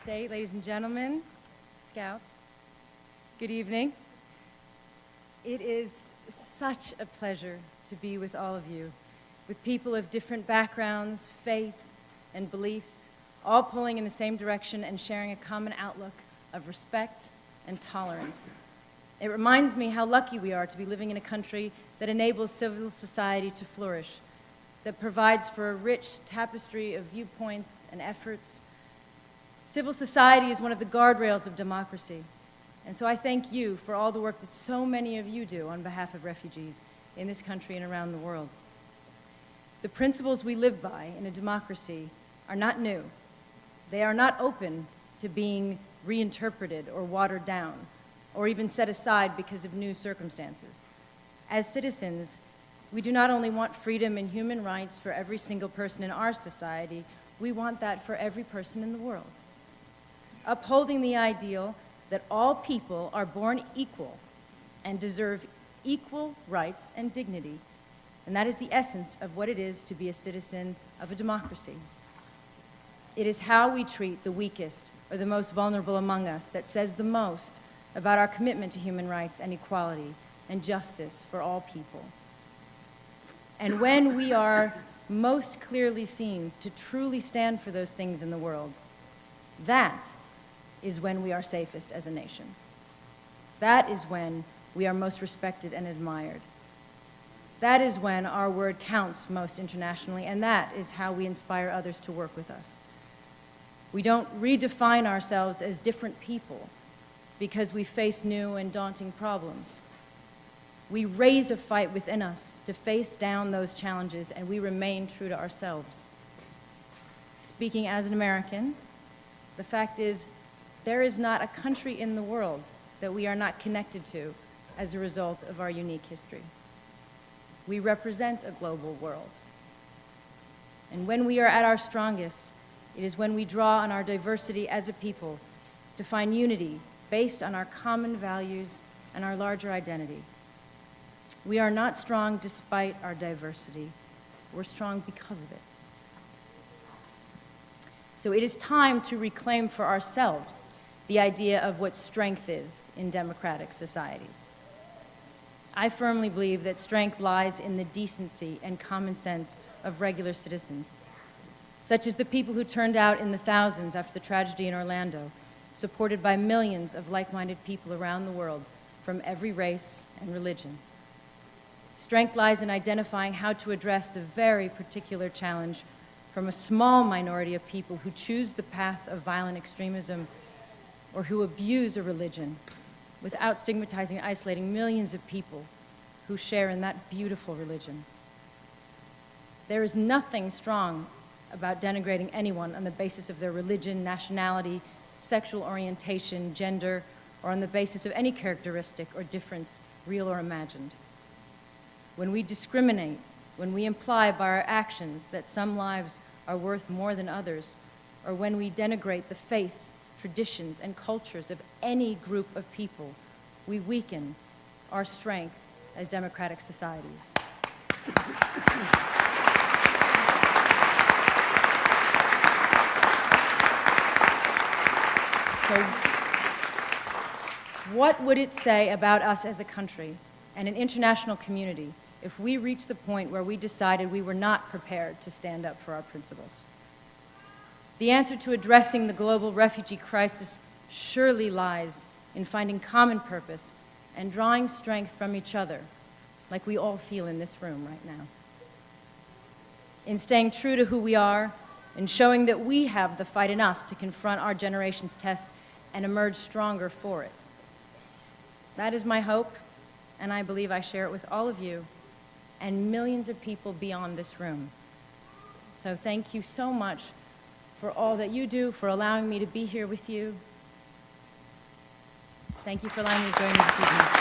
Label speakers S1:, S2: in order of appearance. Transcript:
S1: State, ladies and gentlemen, Scouts, good evening. It is such a pleasure to be with all of you, with people of different backgrounds, faiths, and beliefs, all pulling in the same direction and sharing a common outlook of respect and tolerance. It reminds me how lucky we are to be living in a country that enables civil society to flourish, that provides for a rich tapestry of viewpoints and efforts. Civil society is one of the guardrails of democracy, and so I thank you for all the work that so many of you do on behalf of refugees in this country and around the world. The principles we live by in a democracy are not new. They are not open to being reinterpreted or watered down, or even set aside because of new circumstances. As citizens, we do not only want freedom and human rights for every single person in our society, we want that for every person in the world. Upholding the ideal that all people are born equal and deserve equal rights and dignity, and that is the essence of what it is to be a citizen of a democracy. It is how we treat the weakest or the most vulnerable among us that says the most about our commitment to human rights and equality and justice for all people. And when we are most clearly seen to truly stand for those things in the world, that is when we are safest as a nation. That is when we are most respected and admired. That is when our word counts most internationally, and that is how we inspire others to work with us. We don't redefine ourselves as different people because we face new and daunting problems. We raise a fight within us to face down those challenges, and we remain true to ourselves. Speaking as an American, the fact is, there is not a country in the world that we are not connected to as a result of our unique history. We represent a global world. And when we are at our strongest, it is when we draw on our diversity as a people to find unity based on our common values and our larger identity. We are not strong despite our diversity. We're strong because of it. So it is time to reclaim for ourselves the idea of what strength is in democratic societies. I firmly believe that strength lies in the decency and common sense of regular citizens, such as the people who turned out in the thousands after the tragedy in Orlando, supported by millions of like-minded people around the world from every race and religion. Strength lies in identifying how to address the very particular challenge from a small minority of people who choose the path of violent extremism or who abuse a religion without stigmatizing and isolating millions of people who share in that beautiful religion. There is nothing strong about denigrating anyone on the basis of their religion, nationality, sexual orientation, gender, or on the basis of any characteristic or difference, real or imagined. When we discriminate, when we imply by our actions that some lives are worth more than others, or when we denigrate the faith, traditions, and cultures of any group of people, we weaken our strength as democratic societies. So, what would it say about us as a country and an international community if we reached the point where we decided we were not prepared to stand up for our principles? The answer to addressing the global refugee crisis surely lies in finding common purpose and drawing strength from each other, like we all feel in this room right now. In staying true to who we are and showing that we have the fight in us to confront our generation's test and emerge stronger for it. That is my hope, and I believe I share it with all of you and millions of people beyond this room. So thank you so much for all that you do, for allowing me to be here with you. Thank you for allowing me to join you this evening.